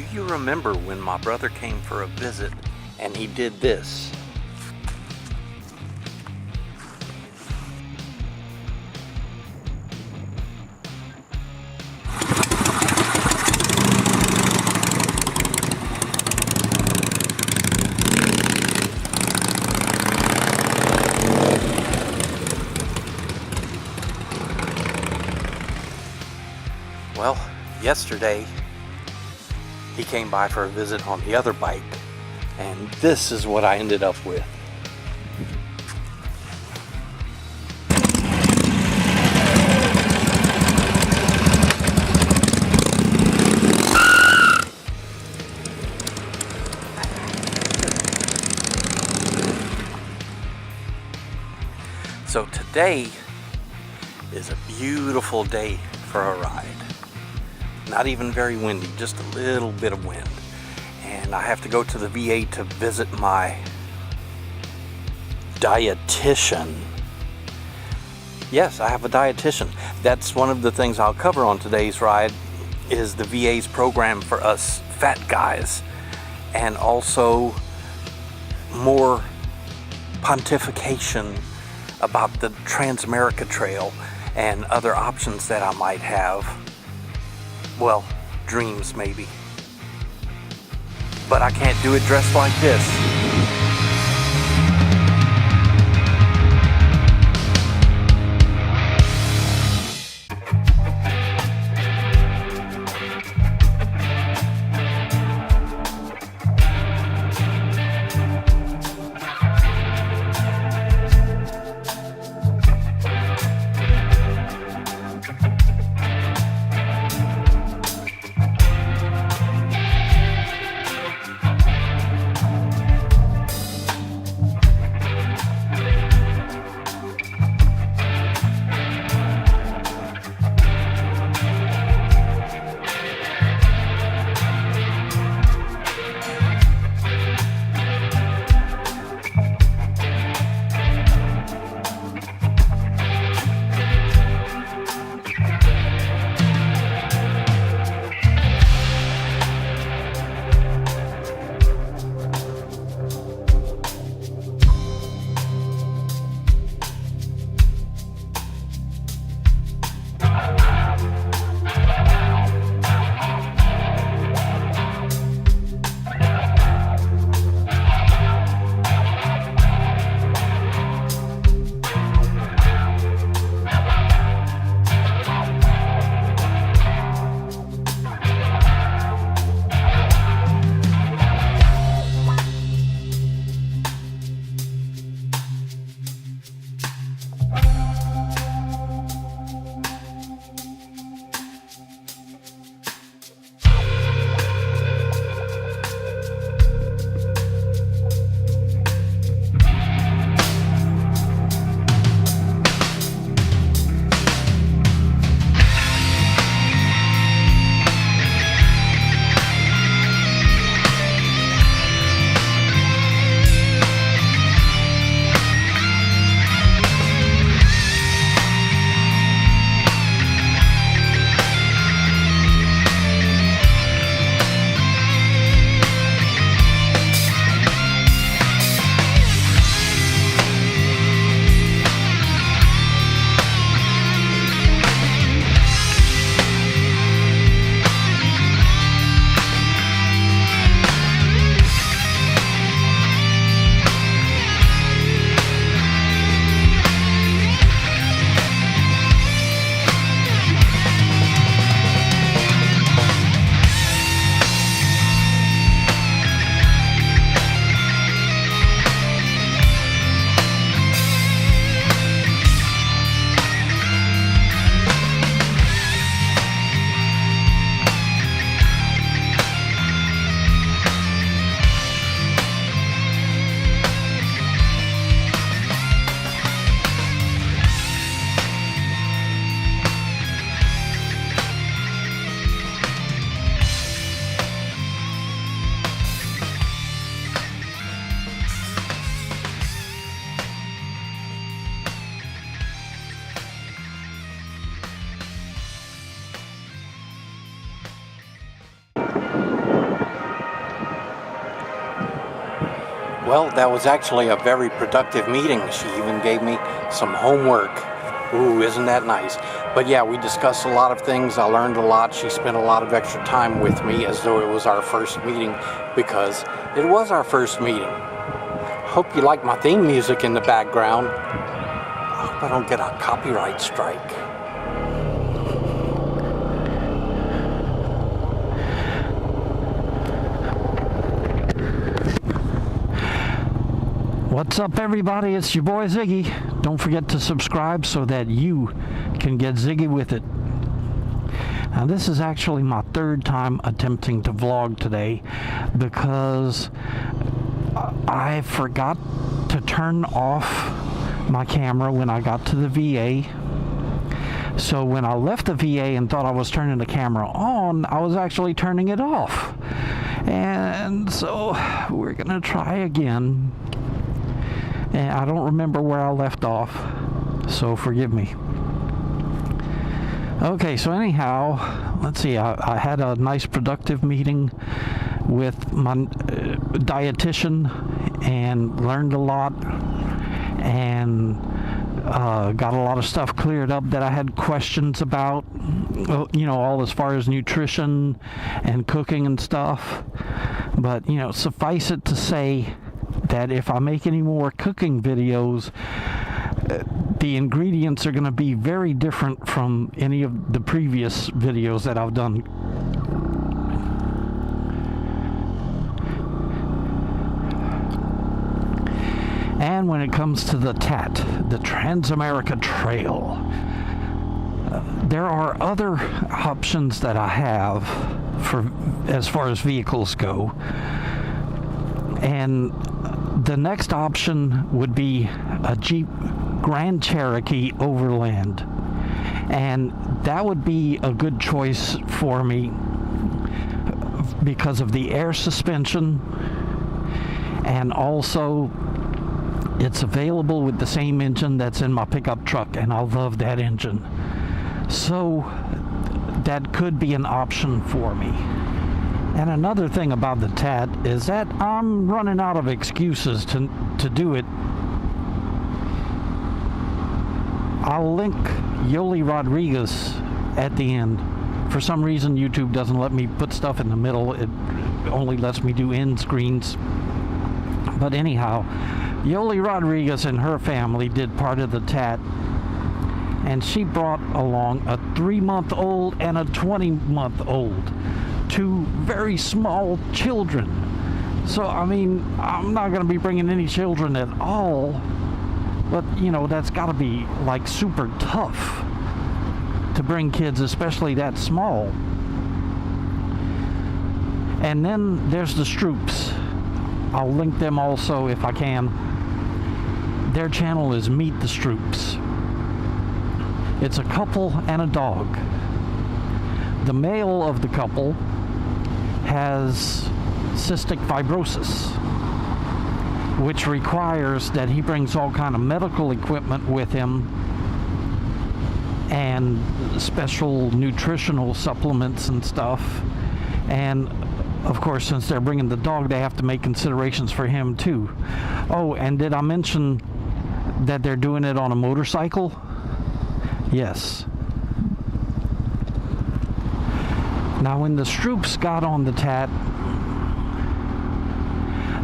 Do you remember when my brother came for a visit and he did this? Well, yesterday he came by for a visit on the other bike, and this is what I ended up with. So today is a beautiful day for a ride. Not even very windy, just a little bit of wind. And I have to go to the VA to visit my dietitian. Yes, I have a dietitian. That's one of the things I'll cover on today's ride, is the VA's program for us fat guys, and also more pontification about the Trans-America Trail and other options that I might have. Well, dreams maybe. But I can't do it dressed like this. Well, that was actually a very productive meeting. She even gave me some homework. Ooh, isn't that nice? But yeah, we discussed a lot of things. I learned a lot. She spent a lot of extra time with me as though it was our first meeting, because it was our first meeting. Hope you like my theme music in the background. I hope I don't get a copyright strike. What's up, everybody? It's your boy Ziggy. Don't forget to subscribe so that you can get Ziggy with it. Now, this is actually my third time attempting to vlog today because I forgot to turn off my camera when I got to the VA. So when I left the VA and thought I was turning the camera on, I was actually turning it off. And so we're gonna try again. And I don't remember where I left off, so forgive me. Okay, so anyhow, let's see, I had a nice productive meeting with my dietitian and learned a lot, and got a lot of stuff cleared up that I had questions about, you know, all as far as nutrition and cooking and stuff. But, you know, suffice it to say that if I make any more cooking videos, the ingredients are going to be very different from any of the previous videos that I've done. And when it comes to the TAT, the Trans-America Trail, there are other options that I have for as far as vehicles go. And the next option would be a Jeep Grand Cherokee Overland. And that would be a good choice for me because of the air suspension, and also it's available with the same engine that's in my pickup truck, and I love that engine. So that could be an option for me. And another thing about the TAT is that I'm running out of excuses to do it. I'll link Yoli Rodriguez at the end. For some reason, YouTube doesn't let me put stuff in the middle. It only lets me do end screens. But anyhow, Yoli Rodriguez and her family did part of the TAT, and she brought along a 3-month-old and a 20-month-old. Two very small children. So, I mean, I'm not going to be bringing any children at all, but, you know, that's got to be, like, super tough to bring kids, especially that small. And then there's the Stroops. I'll link them also if I can. Their channel is Meet the Stroops. It's a couple and a dog. The male of the couple has cystic fibrosis, which requires that he brings all kind of medical equipment with him and special nutritional supplements and stuff. And of course, since they're bringing the dog, they have to make considerations for him too. Oh, and did I mention that they're doing it on a motorcycle? Yes. Now, when the Stroops got on the TAT,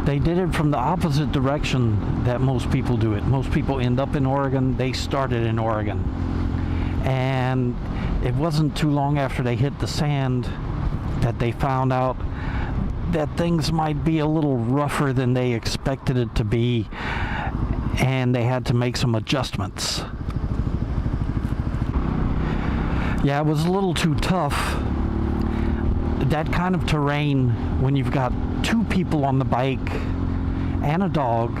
they did it from the opposite direction that most people do it. Most people end up in Oregon. They started in Oregon. And it wasn't too long after they hit the sand that they found out that things might be a little rougher than they expected it to be, and they had to make some adjustments. Yeah, it was a little too tough. That kind of terrain, when you've got two people on the bike and a dog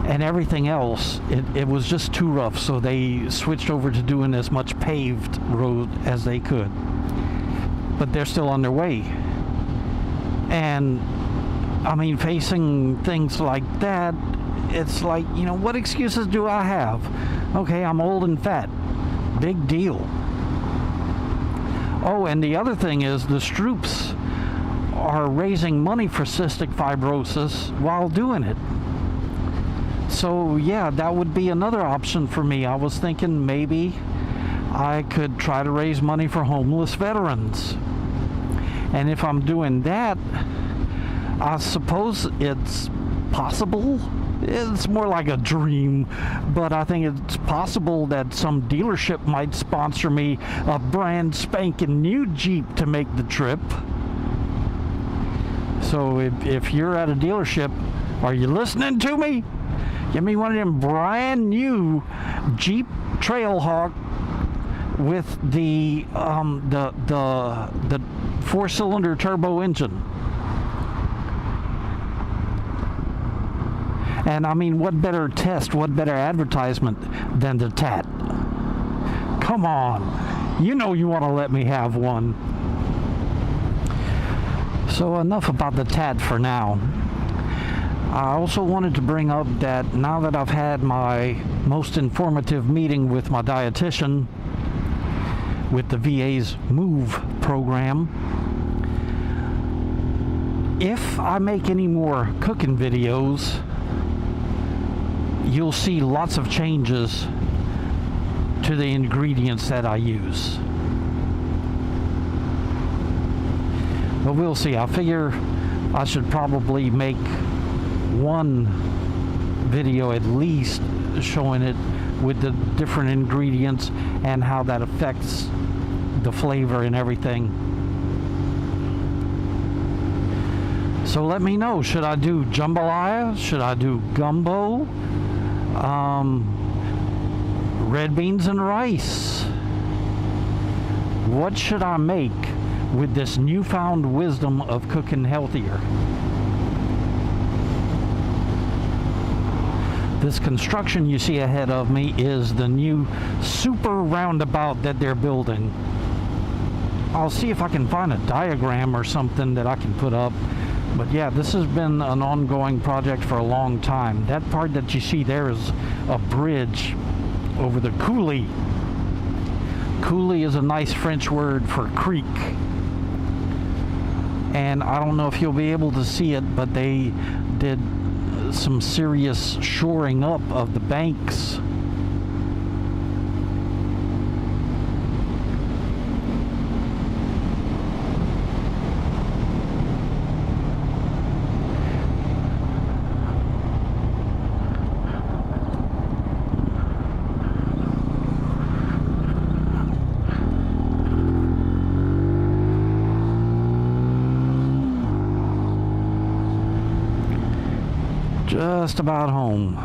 and everything else, it was just too rough, so they switched over to doing as much paved road as they could. But they're still on their way. And I mean, facing things like that, it's like, you know, what excuses do I have? Okay, I'm old and fat. Big deal. Oh, and the other thing is the Stroops are raising money for cystic fibrosis while doing it. So yeah, that would be another option for me. I was thinking maybe I could try to raise money for homeless veterans. And if I'm doing that, I suppose it's possible. It's more like a dream, but I think it's possible that some dealership might sponsor me a brand spanking new Jeep to make the trip. So if you're at a dealership, are you listening to me? Give me one of them brand new Jeep Trailhawk with the 4-cylinder turbo engine. And I mean, what better test, what better advertisement than the TAT? Come on, you know you want to let me have one. So enough about the TAT for now. I also wanted to bring up that now that I've had my most informative meeting with my dietitian with the VA's MOVE program, if I make any more cooking videos, you'll see lots of changes to the ingredients that I use. But we'll see. I figure I should probably make one video at least showing it with the different ingredients and how that affects the flavor and everything. So let me know, should I do jambalaya? Should I do gumbo? Red beans and rice? What should I make with this newfound wisdom of cooking healthier? This construction you see ahead of me is the new super roundabout that they're building. I'll see if I can find a diagram or something that I can put up. But yeah, this has been an ongoing project for a long time. That part that you see there is a bridge over the coulee. Coulee is a nice French word for creek. And I don't know if you'll be able to see it, but they did some serious shoring up of the banks. Just about home.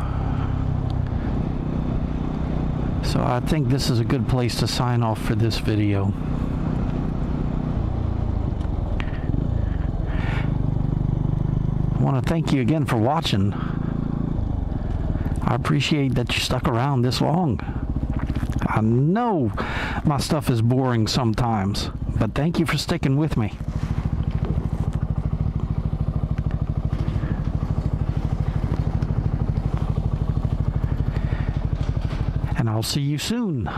So I think this is a good place to sign off for this video. I want to thank you again for watching. I appreciate that you stuck around this long. I know my stuff is boring sometimes, but thank you for sticking with me. And I'll see you soon.